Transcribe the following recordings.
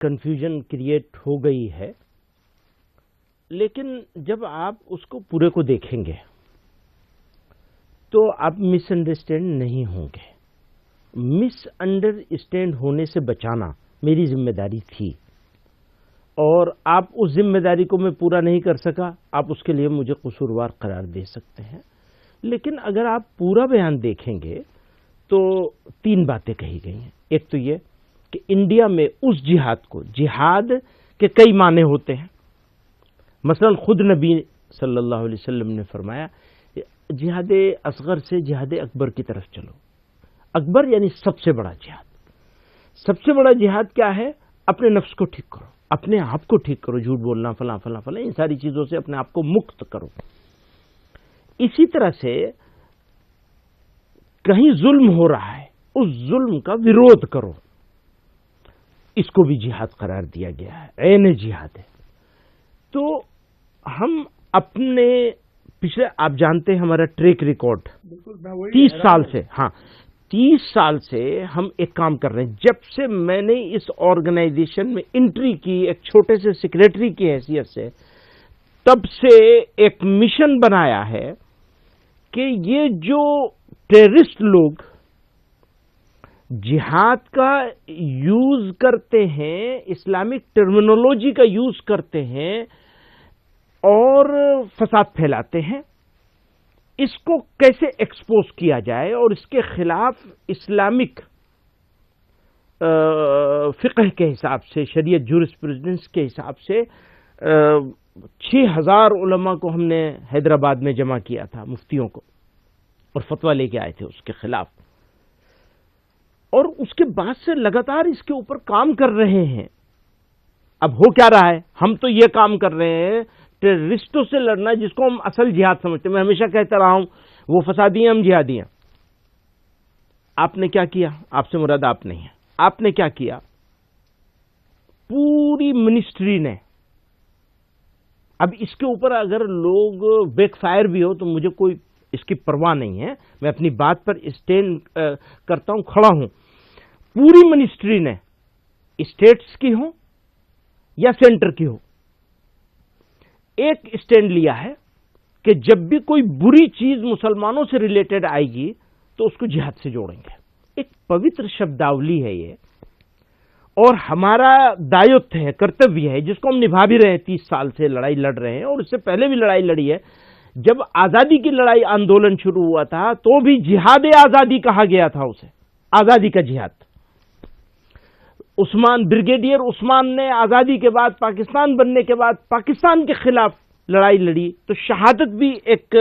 Confusion create ہو گئی ہے، لیکن جب آپ اس کو پورے کو دیکھیں گے تو آپ مس انڈرسٹینڈ نہیں ہوں گے۔ مس انڈرسٹینڈ ہونے سے بچانا میری ذمہ داری تھی، اور آپ اس ذمہ داری کو میں پورا نہیں کر سکا، آپ اس کے لیے مجھے قصوروار قرار دے سکتے ہیں۔ لیکن اگر آپ پورا بیان دیکھیں گے تو 3 باتیں کہی گئی ہیں۔ ایک تو یہ کہ انڈیا میں اس جہاد کو، جہاد کے کئی معنی ہوتے ہیں، مثلا خود نبی صلی اللہ علیہ وسلم نے فرمایا جہاد اصغر سے جہاد اکبر کی طرف چلو۔ اکبر یعنی سب سے بڑا جہاد۔ سب سے بڑا جہاد کیا ہے؟ اپنے نفس کو ٹھیک کرو، اپنے آپ کو ٹھیک کرو، جھوٹ بولنا، فلاں فلاں فلاں، ان ساری چیزوں سے اپنے آپ کو مکت کرو۔ اسی طرح سے کہیں ظلم ہو رہا ہے، اس ظلم کا ویرودھ کرو، اس کو بھی جہاد قرار دیا گیا ہے، عین جہاد ہے۔ تو ہم اپنے پچھلے، آپ جانتے ہیں ہمارا ٹریک ریکارڈ 30 سال سے، 30 سال سے ہم ایک کام کر رہے ہیں۔ جب سے میں نے اس آرگنائزیشن میں انٹری کی ایک چھوٹے سے سیکریٹری کی حیثیت سے، تب سے ایک مشن بنایا ہے کہ یہ جو ٹیررسٹ لوگ جہاد کا یوز کرتے ہیں، اسلامک ٹرمینالوجی کا یوز کرتے ہیں اور فساد پھیلاتے ہیں، اس کو کیسے ایکسپوز کیا جائے اور اس کے خلاف اسلامک فقہ کے حساب سے، شریعت جورسپروڈنس کے حساب سے 6000 علماء کو ہم نے حیدرآباد میں جمع کیا تھا، مفتیوں کو، اور فتویٰ لے کے آئے تھے اس کے خلاف۔ اور اس کے بعد سے لگاتار اس کے اوپر کام کر رہے ہیں۔ اب ہو کیا رہا ہے؟ ہم تو یہ کام کر رہے ہیں ٹیررسٹوں سے لڑنا، جس کو ہم اصل جہاد سمجھتے ہیں۔ میں ہمیشہ کہتا رہا ہوں وہ فسادی ہیں، ہم جہادی ہیں۔ آپ نے کیا کیا؟ آپ سے مراد آپ نہیں ہے۔ آپ نے کیا کیا؟ پوری منسٹری نے، اب اس کے اوپر اگر لوگ بیک فائر بھی ہو تو مجھے کوئی اس کی پرواہ نہیں ہے، میں اپنی بات پر اسٹینڈ کرتا ہوں، کھڑا ہوں۔ پوری منسٹری نے، اسٹیٹس کی ہو یا سینٹر کی ہو، ایک اسٹینڈ لیا ہے کہ جب بھی کوئی بری چیز مسلمانوں سے ریلیٹڈ آئے گی تو اس کو جہاد سے جوڑیں گے۔ ایک پوتر شبداولی ہے یہ، اور ہمارا دایتو ہے، کرتویہ ہے، جس کو ہم نبھا بھی رہے ہیں۔ 30 سال سے لڑائی لڑ رہے ہیں، اور اس سے پہلے بھی لڑائی لڑی ہے۔ جب آزادی کی لڑائی آندولن شروع ہوا تھا تو بھی جہاد آزادی کہا گیا تھا اسے، آزادی کا جہاد۔ عثمان، بریگیڈیئر عثمان نے آزادی کے بعد، پاکستان بننے کے بعد پاکستان کے خلاف لڑائی لڑی، تو شہادت بھی ایک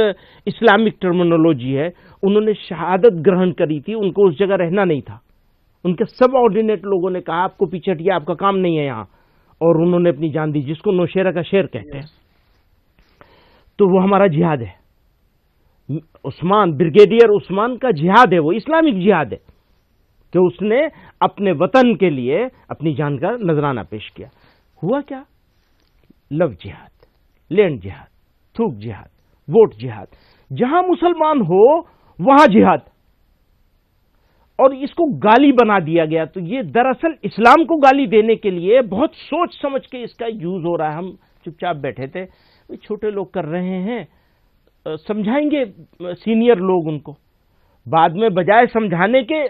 اسلامک ٹرمینالوجی ہے۔ انہوں نے شہادت گرہن کری تھی، ان کو اس جگہ رہنا نہیں تھا۔ ان کے سب آرڈینیٹ لوگوں نے کہا آپ کو پیچھے ہٹیے، آپ کا کام نہیں ہے یہاں، اور انہوں نے اپنی جان دی، جس کو نوشیرہ کا شعر کہتے ہیں۔ تو وہ ہمارا جہاد ہے۔ عثمان، بریگیڈیئر عثمان کا جہاد ہے، وہ اسلامک جہاد ہے کہ اس نے اپنے وطن کے لیے اپنی جان کا نذرانہ پیش کیا۔ ہوا کیا؟ لو جہاد، لینڈ جہاد، تھوک جہاد، ووٹ جہاد، جہاں مسلمان ہو وہاں جہاد، اور اس کو گالی بنا دیا گیا۔ تو یہ دراصل اسلام کو گالی دینے کے لیے بہت سوچ سمجھ کے اس کا یوز ہو رہا ہے۔ ہم چپ چاپ بیٹھے تھے، چھوٹے لوگ کر رہے ہیں، سمجھائیں گے سینئر لوگ ان کو۔ بعد میں بجائے سمجھانے کے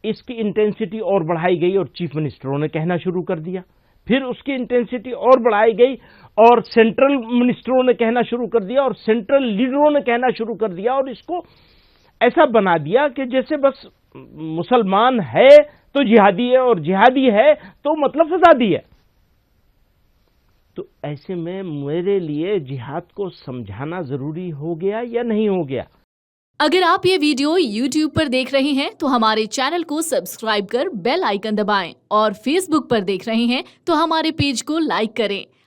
اس کی انٹینسٹی اور بڑھائی گئی، اور چیف منسٹروں نے کہنا شروع کر دیا۔ پھر اس کی انٹینسٹی اور بڑھائی گئی، اور سینٹرل منسٹروں نے کہنا شروع کر دیا، اور سینٹرل لیڈروں نے کہنا شروع کر دیا، اور اس کو ایسا بنا دیا کہ جیسے بس مسلمان ہے تو جہادی ہے، اور جہادی ہے تو مطلب فسادی ہے۔ تو ایسے میں میرے لیے جہاد کو سمجھانا ضروری ہو گیا یا نہیں ہو گیا؟ اگر آپ یہ ویڈیو YouTube پر دیکھ رہے ہیں تو ہمارے چینل کو سبسکرائب کر بیل آئیکن دبائیں، اور فیس بک پر دیکھ رہے ہیں تو ہمارے پیج کو لائک کریں۔